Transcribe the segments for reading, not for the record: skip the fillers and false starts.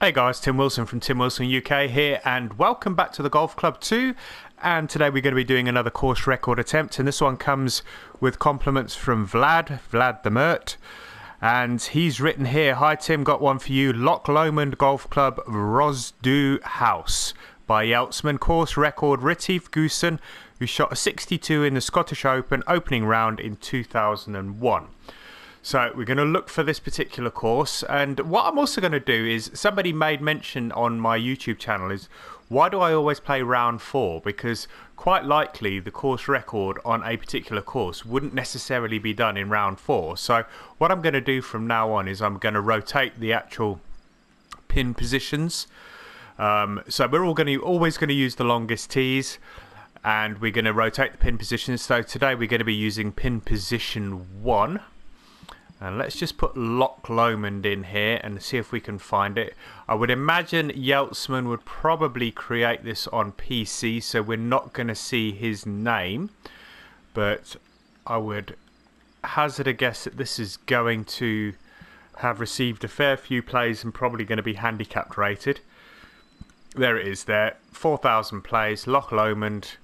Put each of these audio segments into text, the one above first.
Hey guys, Tim Wilson from Tim Wilson UK here, and welcome back to the Golf Club 2. And today we're going to be doing another course record attempt, and this one comes with compliments from Vlad the Mert. And he's written here, "Hi Tim, got one for you. Loch Lomond Golf Club, Rossdhu House by Yeltsman. Course record Retief Goosen, who shot a 62 in the Scottish Open opening round in 2001. So we're going to look for this particular course, and what I'm also going to do is, somebody made mention on my YouTube channel, is why do I always play round 4? Because quite likely the course record on a particular course wouldn't necessarily be done in round 4. So what I'm going to do from now on is I'm going to rotate the actual pin positions. So we're always going to use the longest tees, and we're going to rotate the pin positions. So today we're going to be using pin position 1. And let's just put Loch Lomond in here and see if we can find it. I would imagine Yeltsman would probably create this on PC, so we're not going to see his name. But I would hazard a guess that this is going to have received a fair few plays and probably going to be handicapped rated. There it is there. 4,000 plays. Loch Lomond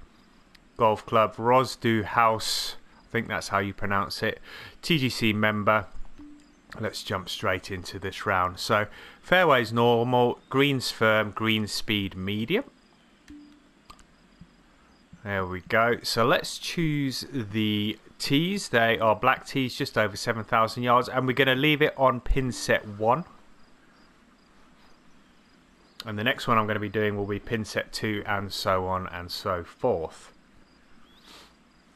Golf Club, Rossdhu House. I think that's how you pronounce it. TGC member. Let's jump straight into this round. So fairways normal, greens firm, green speed medium. There we go. So let's choose the tees. They are black tees, just over 7,000 yards, and we're going to leave it on pin set 1. And the next one I'm going to be doing will be pin set 2, and so on and so forth.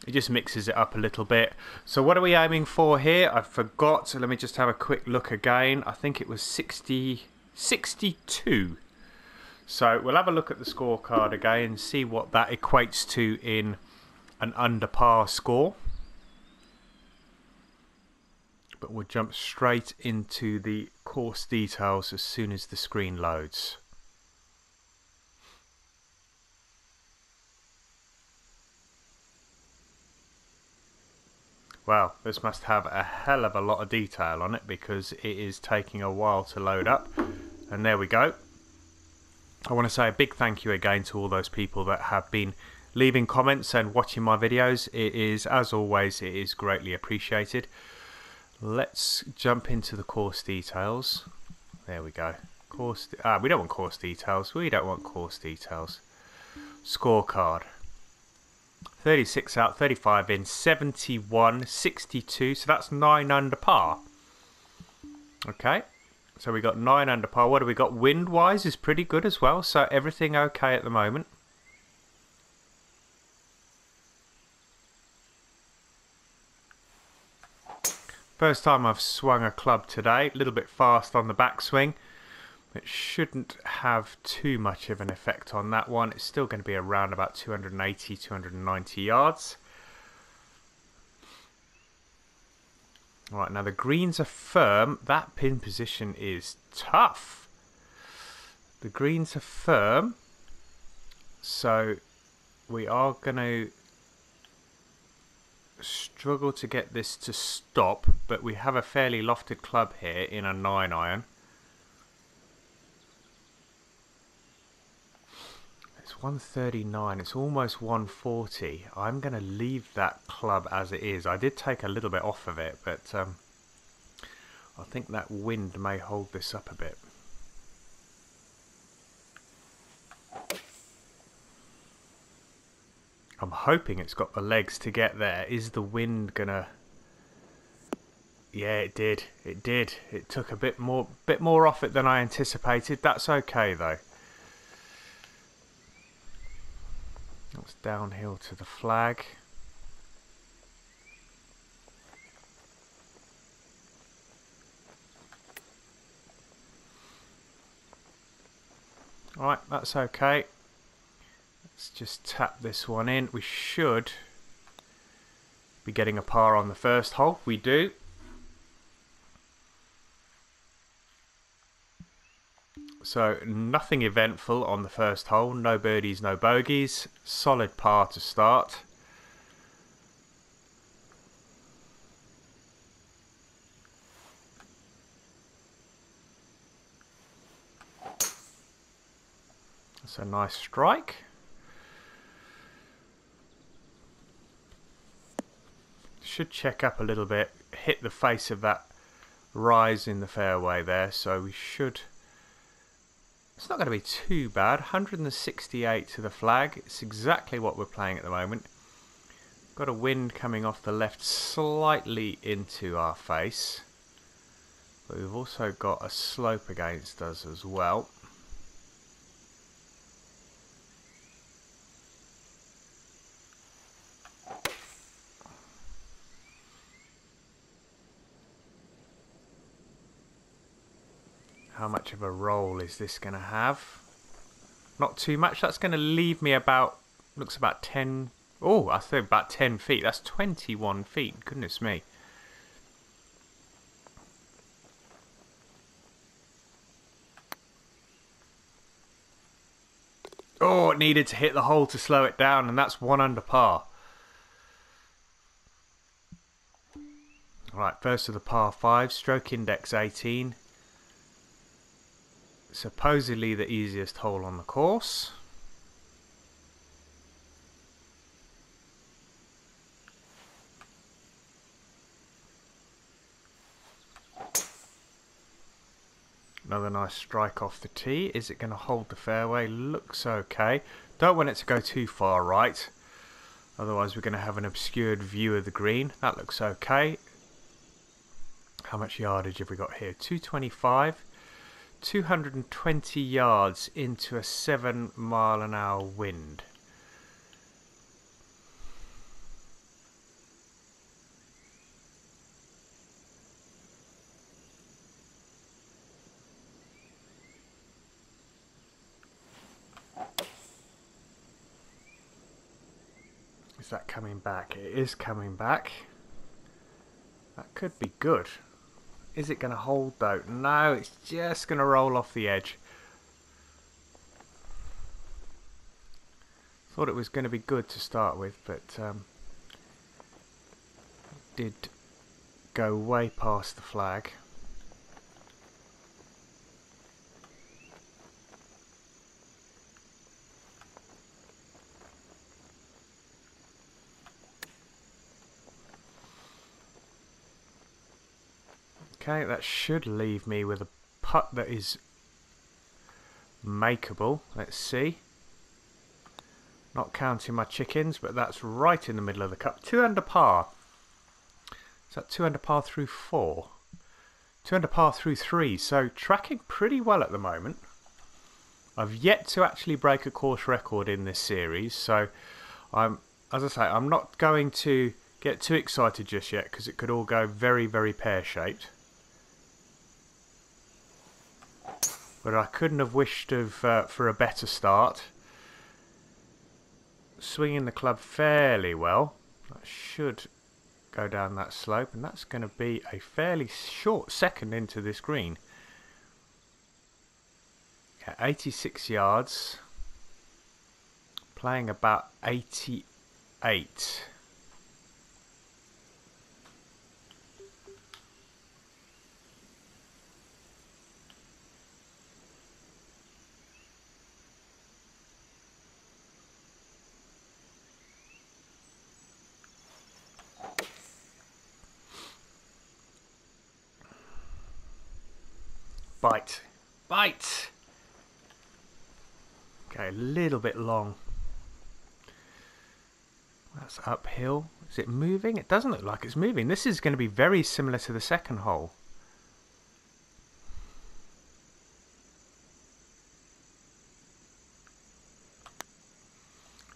It just mixes it up a little bit. So what are we aiming for here? I forgot. So let me just have a quick look again. I think it was 62. So we'll have a look at the scorecard again and see what that equates to in an under par score. But we'll jump straight into the course details as soon as the screen loads. Well, this must have a hell of a lot of detail on it because it is taking a while to load up. And there we go. I want to say a big thank you again to all those people that have been leaving comments and watching my videos. It is, as always, it is greatly appreciated. Let's jump into the course details. There we go. We don't want course details. We don't want course details. Scorecard. 36 out, 35 in, 71, 62, so that's 9 under par. Okay, so we got 9 under par. What do we got? Wind-wise is pretty good as well, so everything okay at the moment. First time I've swung a club today, a little bit fast on the backswing. It shouldn't have too much of an effect on that one. It's still going to be around about 280, 290 yards. Right, now the greens are firm. That pin position is tough. The greens are firm. So we are going to struggle to get this to stop. But we have a fairly lofted club here in a 9-iron. 139, it's almost 140. I'm going to leave that club as it is. I did take a little bit off of it, but I think that wind may hold this up a bit. I'm hoping it's got the legs to get there. Is the wind gonna... Yeah, it did. It did. It took a bit more off it than I anticipated. That's okay though. It's downhill to the flag. Alright, that's okay. Let's just tap this one in. We should be getting a par on the first hole. We do. So nothing eventful on the first hole, no birdies, no bogeys, solid par to start. That's a nice strike. Should check up a little bit, hit the face of that rise in the fairway there, so we should... It's not going to be too bad. 168 to the flag. It's exactly what we're playing at the moment. Got a wind coming off the left slightly into our face. But we've also got a slope against us as well. How much of a roll is this going to have? Not too much. That's going to leave me about, looks about 10, oh, I think about 10 feet. That's 21 feet. Goodness me. Oh, it needed to hit the hole to slow it down, and that's 1 under par. Right, first of the par 5, stroke index 18. Supposedly the easiest hole on the course. Another nice strike off the tee. Is it going to hold the fairway? Looks okay. Don't want it to go too far right. Otherwise we're going to have an obscured view of the green. That looks okay. How much yardage have we got here? 225. 220 yards into a 7-mile-an-hour wind. Is that coming back? It is coming back. That could be good. Is it going to hold though? No, it's just going to roll off the edge. Thought it was going to be good to start with, but did go way past the flag. Okay, that should leave me with a putt that is makeable. Let's see. Not counting my chickens, but that's right in the middle of the cup. 2 under par. Is that 2 under par through 4? 2 under par through 3. So tracking pretty well at the moment. I've yet to actually break a course record in this series. So as I say, I'm not going to get too excited just yet because it could all go very, very pear-shaped. But I couldn't have wished for a better start. Swinging the club fairly well. That should go down that slope, and that's going to be a fairly short second into this green. Yeah, 86 yards. Playing about 88. Bite. Bite! Okay, a little bit long. That's uphill. Is it moving? It doesn't look like it's moving. This is going to be very similar to the second hole.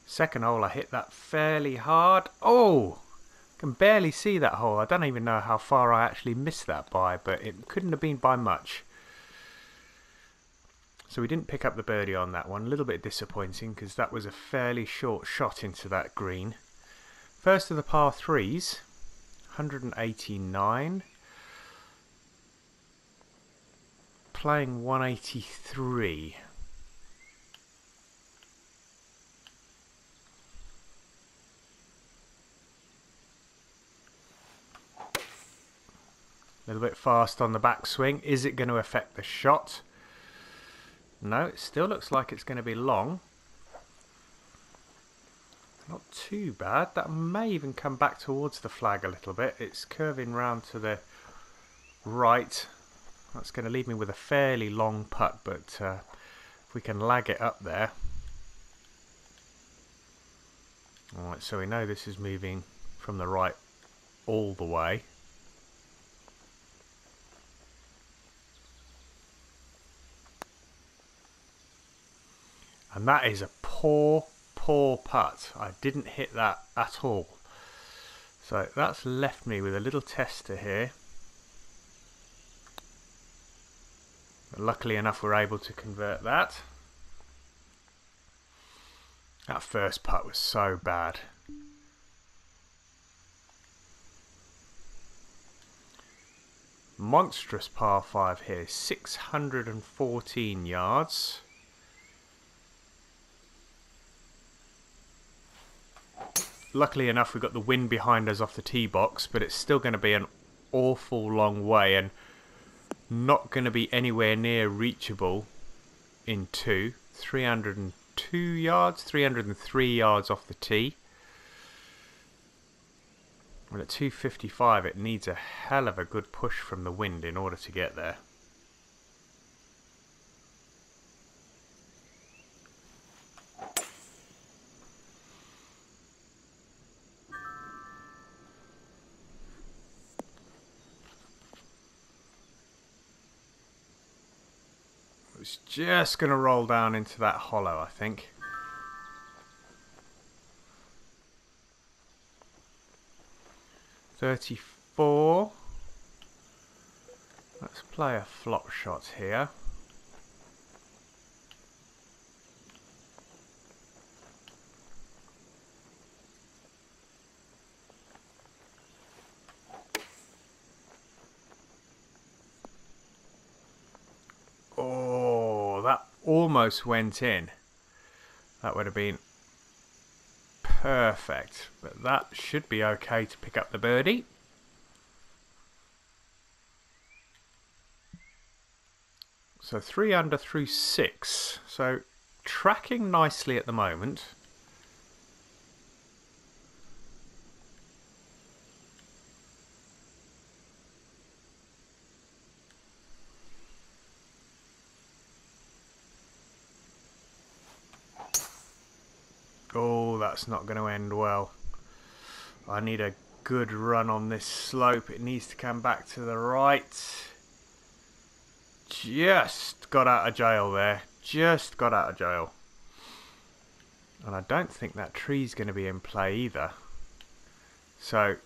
Second hole, I hit that fairly hard. Oh! I can barely see that hole. I don't even know how far I actually missed that by, but it couldn't have been by much. So we didn't pick up the birdie on that one. A little bit disappointing because that was a fairly short shot into that green. First of the par 3s, 189. Playing 183. A little bit fast on the backswing. Is it going to affect the shot? No, it still looks like it's going to be long. Not too bad. That may even come back towards the flag a little bit. It's curving round to the right. That's going to leave me with a fairly long putt, but if we can lag it up there. Alright, so we know this is moving from the right all the way. And that is a poor putt. I didn't hit that at all. So that's left me with a little tester here. But luckily enough, we're able to convert that. That first putt was so bad. Monstrous par 5 here, 614 yards. Luckily enough, we've got the wind behind us off the tee box, but it's still going to be an awful long way and not going to be anywhere near reachable in 302 yards, 303 yards off the tee. Well, at 255, it needs a hell of a good push from the wind in order to get there. It's just going to roll down into that hollow, I think. .34. Let's play a flop shot here. Oh, that almost went in. That would have been perfect, but that should be okay to pick up the birdie. So 3 under through 6. So tracking nicely at the moment. Oh, that's not going to end well. I need a good run on this slope. It needs to come back to the right. Just got out of jail there. Just got out of jail. And I don't think that tree's going to be in play either. So,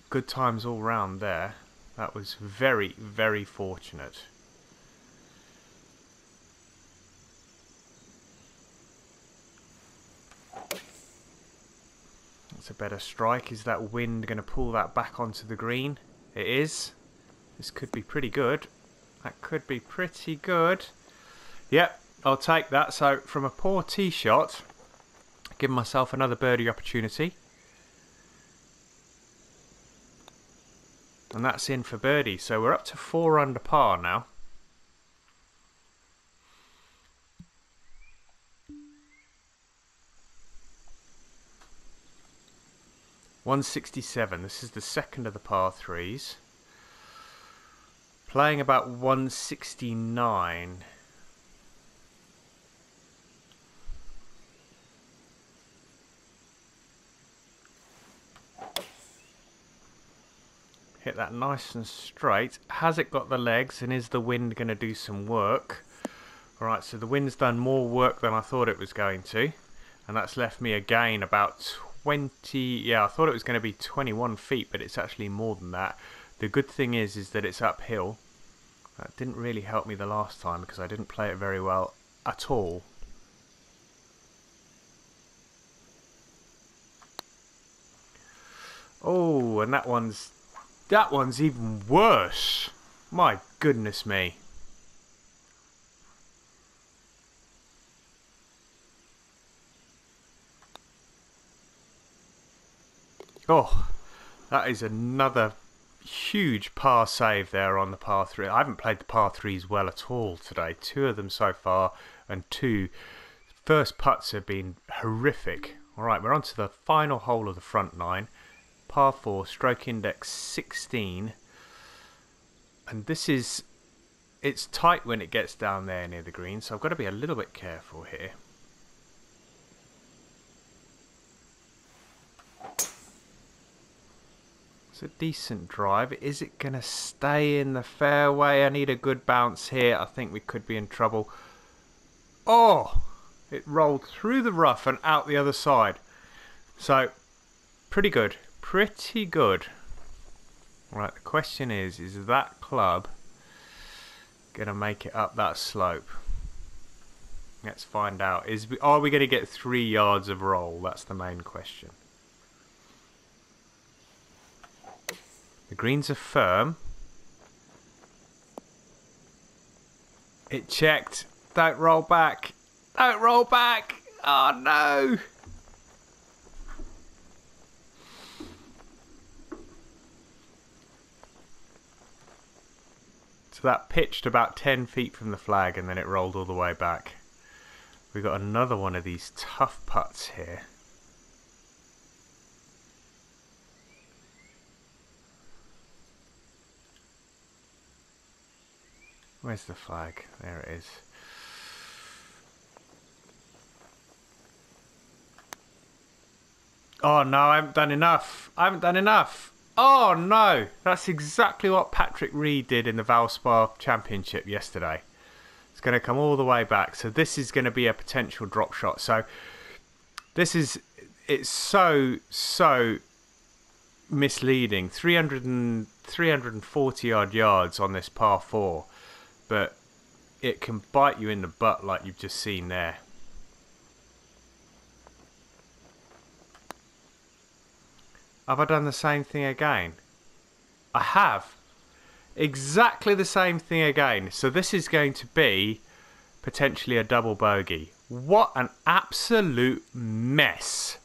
good times all round there. That was very, very fortunate. That's a better strike. Is that wind going to pull that back onto the green? It is. This could be pretty good. That could be pretty good. Yep, I'll take that. So from a poor tee shot, give myself another birdie opportunity. And that's in for birdie. So we're up to 4 under par now. .167. This is the second of the par 3s. Playing about 169. Hit that nice and straight. Has it got the legs, and is the wind going to do some work? Alright, so the wind's done more work than I thought it was going to. And that's left me again about 20... Yeah, I thought it was going to be 21 feet, but it's actually more than that. The good thing is that it's uphill. That didn't really help me the last time because I didn't play it very well at all. Oh, and that one's even worse. My goodness me. Oh, that is another huge par save there on the par 3. I haven't played the par 3s well at all today. 2 of them so far, and 2 first putts have been horrific. Alright, we're on to the final hole of the front 9. Par 4, stroke index 16. And this is... it's tight when it gets down there near the green, so I've got to be a little bit careful here. It's a decent drive. Is it going to stay in the fairway? I need a good bounce here. I think we could be in trouble. Oh! It rolled through the rough and out the other side. So, pretty good. Pretty good. Right, the question is that club going to make it up that slope? Let's find out. Are we going to get 3 yards of roll? That's the main question. The greens are firm. It checked. Don't roll back. Don't roll back. Oh no. So that pitched about 10 feet from the flag and then it rolled all the way back. We've got another one of these tough putts here. Where's the flag? There it is. Oh no, I haven't done enough. I haven't done enough. Oh no, that's exactly what Patrick Reed did in the Valspar Championship yesterday. It's going to come all the way back. So this is going to be a potential drop shot. So this is, it's so misleading. 340 odd yards on this par 4. But it can bite you in the butt like you've just seen there. Have I done the same thing again? I have. Exactly the same thing again. So this is going to be potentially a double bogey. What an absolute mess.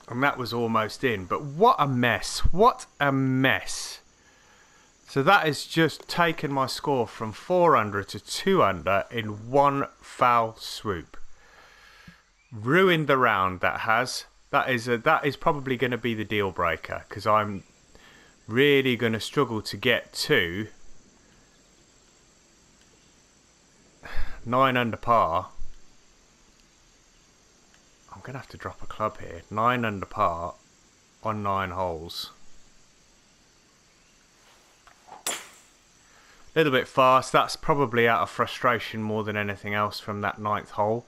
And that was almost in. But what a mess. What a mess. So that has just taken my score from 4 under to 2 under in one foul swoop. Ruined the round, that has. That is probably going to be the deal breaker, because I'm really going to struggle to get to 9 under par. I'm going to have to drop a club here. 9 under par on 9 holes. A little bit fast. That's probably out of frustration more than anything else from that 9th hole.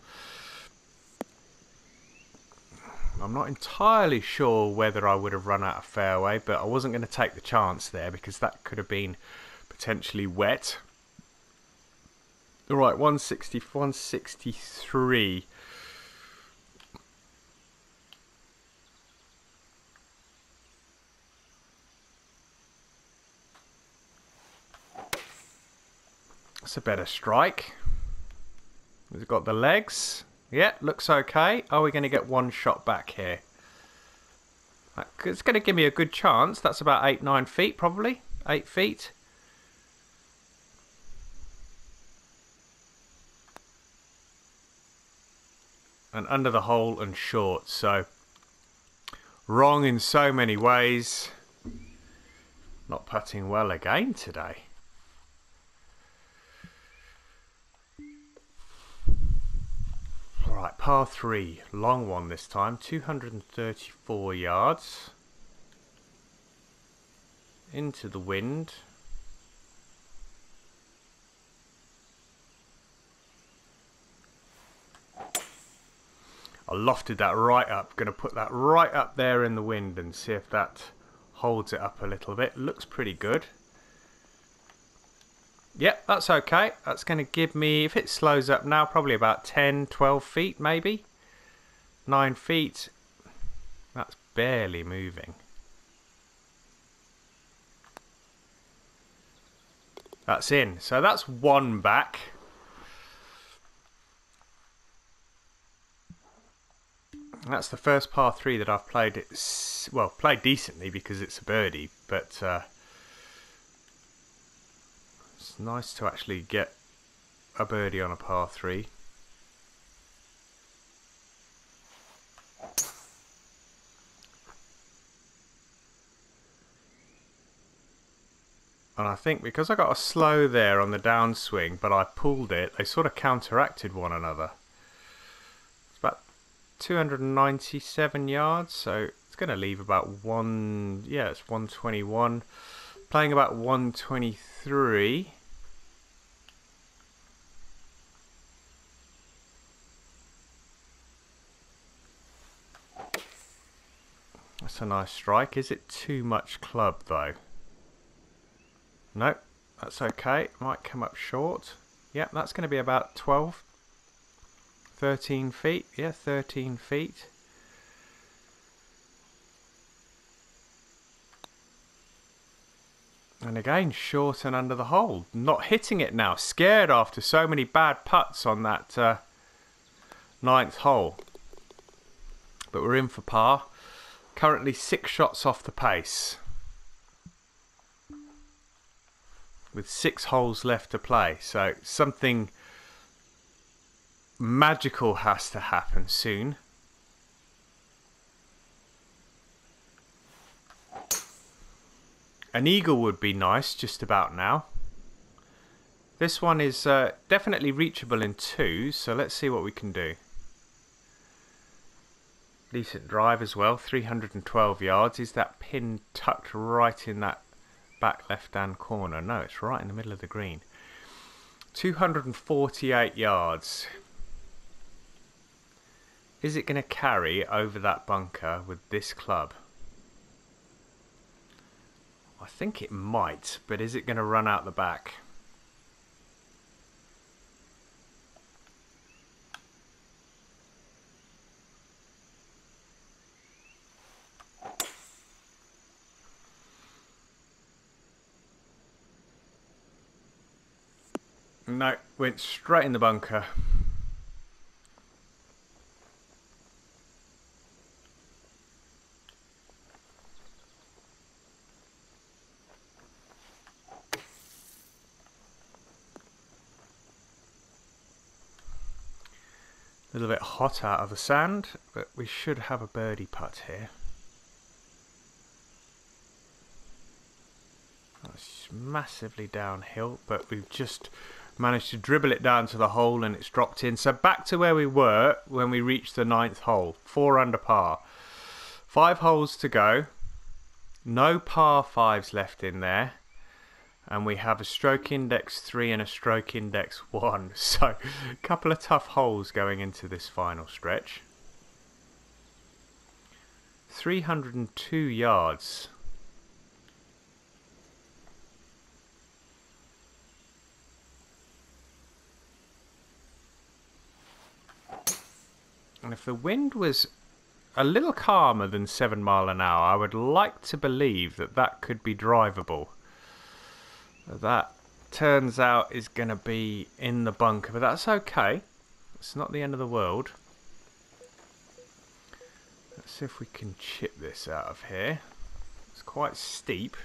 I'm not entirely sure whether I would have run out of fairway, but I wasn't going to take the chance there because that could have been potentially wet. Alright, 160, 163. That's a better strike. We've got the legs. Yeah, looks okay. Are we going to get one shot back here? It's going to give me a good chance. That's about 8-9 feet probably. 8 feet. And under the hole and short. So wrong in so many ways. Not putting well again today. Alright, par 3, long one this time, 234 yards. Into the wind. I lofted that right up, going to put that right up there in the wind and see if that holds it up a little bit. Looks pretty good. Yep, that's okay. That's going to give me, if it slows up now, probably about 10, 12 feet maybe. 9 feet. That's barely moving. That's in. So that's one back. And that's the first par 3 that I've played. Well, played decently because it's a birdie, but it's nice to actually get a birdie on a par 3. And I think because I got a slow there on the downswing, but I pulled it, they sort of counteracted one another. It's about 297 yards, so it's going to leave about it's 121. Playing about 123. That's a nice strike. Is it too much club though? No, that's okay. Might come up short. Yep, that's going to be about 12, 13 feet. Yeah, 13 feet. And again, short and under the hole. Not hitting it now. Scared after so many bad putts on that 9th hole. But we're in for par. Currently 6 shots off the pace, with 6 holes left to play, so something magical has to happen soon. An eagle would be nice just about now. This one is definitely reachable in 2, so let's see what we can do. Decent drive as well, 312 yards. Is that pin tucked right in that back left hand corner? No, it's right in the middle of the green. 248 yards. Is it going to carry over that bunker with this club? I think it might, but is it going to run out the back? No, went straight in the bunker. A little bit hot out of the sand, but we should have a birdie putt here. It's massively downhill, but we've just managed to dribble it down to the hole and it's dropped in. So back to where we were when we reached the 9th hole, 4 under par. 5 holes to go, no par 5s left in there, and we have a stroke index 3 and a stroke index 1. So a couple of tough holes going into this final stretch. 302 yards. And if the wind was a little calmer than 7 miles an hour, I would like to believe that that could be drivable. That turns out is going to be in the bunker, but that's okay. It's not the end of the world. Let's see if we can chip this out of here. It's quite steep.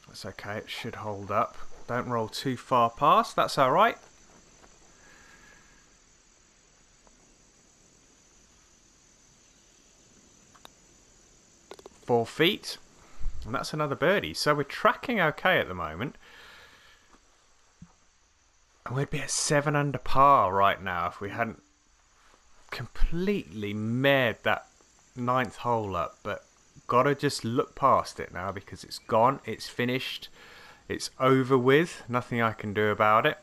That's okay, it should hold up. Don't roll too far past, that's alright. Four feet, and that's another birdie. So we're tracking okay at the moment. And we'd be at 7 under par right now if we hadn't completely mared that 9th hole up. But gotta just look past it now because it's gone, it's finished, it's over with, nothing I can do about it.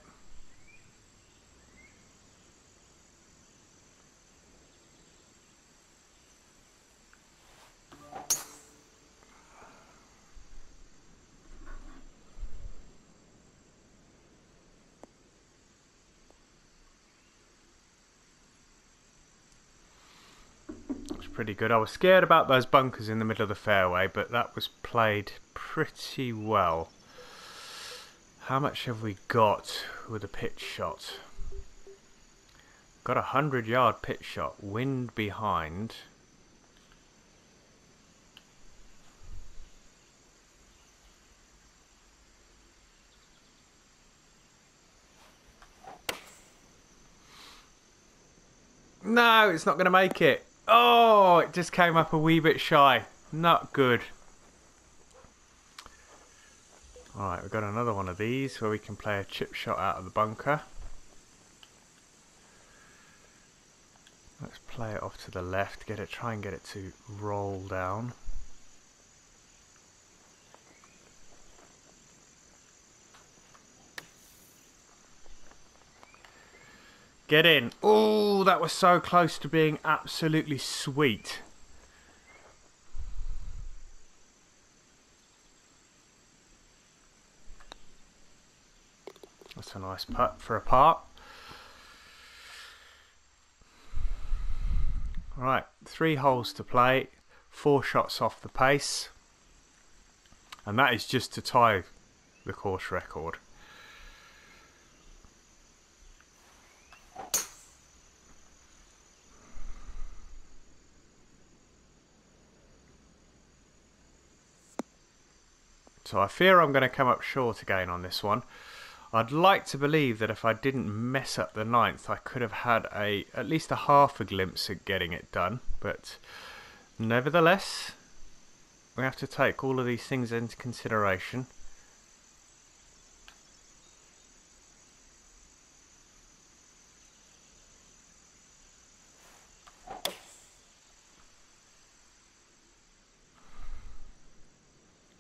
Pretty good. I was scared about those bunkers in the middle of the fairway, but that was played pretty well. How much have we got with a pitch shot? Got a 100-yard pitch shot, wind behind. No, it's not going to make it. Oh, it just came up a wee bit shy. Not good. Alright, we've got another one of these where we can play a chip shot out of the bunker. Let's play it off to the left, try and get it to roll down. Get in. Oh, that was so close to being absolutely sweet. That's a nice putt for a par. Right, 3 holes to play, 4 shots off the pace, and that is just to tie the course record. So I fear I'm going to come up short again on this one. I'd like to believe that if I didn't mess up the 9th, I could have had at least a half a glimpse at getting it done. But nevertheless, we have to take all of these things into consideration.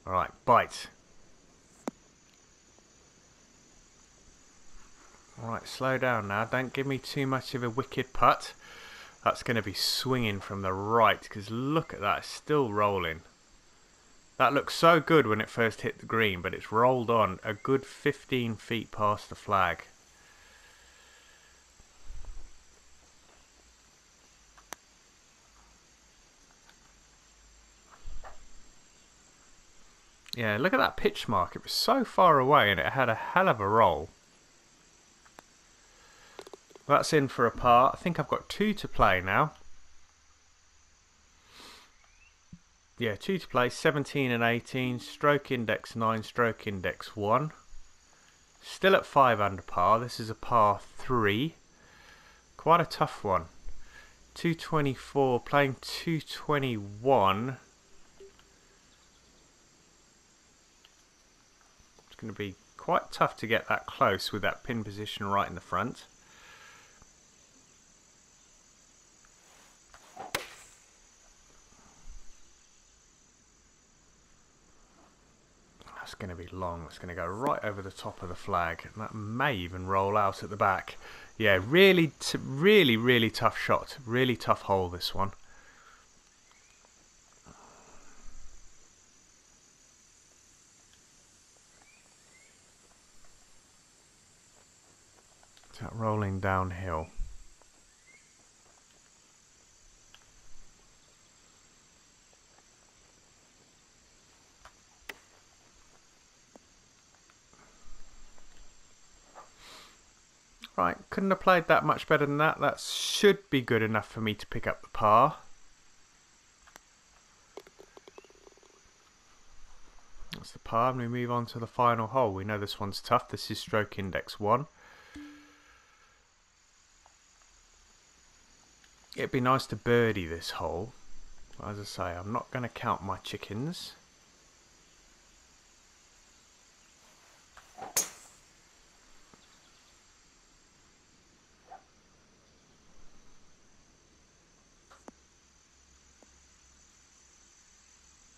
Alright, bite. Alright, slow down now. Don't give me too much of a wicked putt. That's going to be swinging from the right, because look at that, it's still rolling. That looked so good when it first hit the green, but it's rolled on a good 15 feet past the flag. Yeah, look at that pitch mark. It was so far away and it had a hell of a roll. That's in for a par. I think I've got 2 to play now. Yeah, 2 to play. 17 and 18. Stroke index 9, stroke index 1. Still at 5 under par. This is a par 3. Quite a tough one. 224, playing 221. It's going to be quite tough to get that close with that pin position right in the front. That's going to be long. It's going to go right over the top of the flag, and that may even roll out at the back. Yeah, really tough shot. Really tough hole, this one. It's that rolling downhill. Right, couldn't have played that much better than that. That should be good enough for me to pick up the par. That's the par, and we move on to the final hole. We know this one's tough. This is stroke index 1. It'd be nice to birdie this hole. As I say, I'm not going to count my chickens.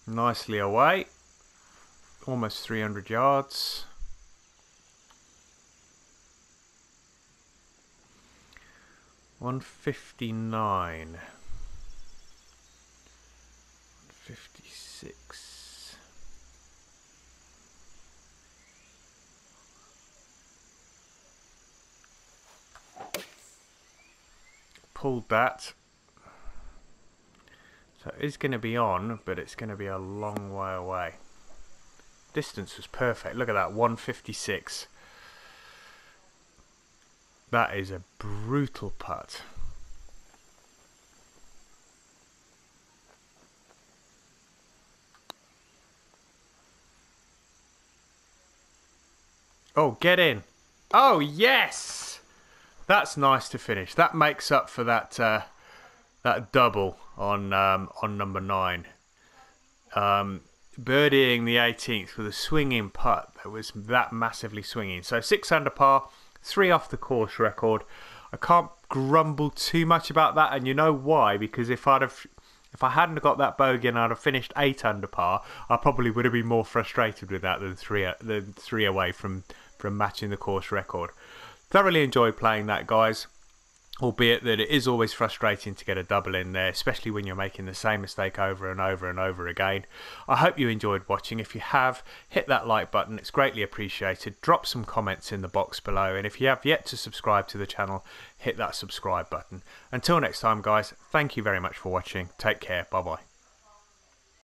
Nicely away. Almost 300 yards. $159. 56. Pulled that. So it is going to be on, but it's going to be a long way away. Distance was perfect. Look at that, 156. That is a brutal putt. Oh, get in. Oh, yes! That's nice to finish. That makes up for that that double on number 9. Birdieing the 18th with a swinging putt that was that massively swinging. So 6 under par, 3 off the course record. I can't grumble too much about that, and you know why? Because if I hadn't got that bogey and I'd have finished 8 under par, I probably would have been more frustrated with that than three away from matching the course record. Thoroughly enjoyed playing that, guys. Albeit that it is always frustrating to get a double in there, especially when you're making the same mistake over and over and over again. I hope you enjoyed watching. If you have, hit that like button. It's greatly appreciated. Drop some comments in the box below. And if you have yet to subscribe to the channel, hit that subscribe button. Until next time, guys, thank you very much for watching. Take care. Bye-bye.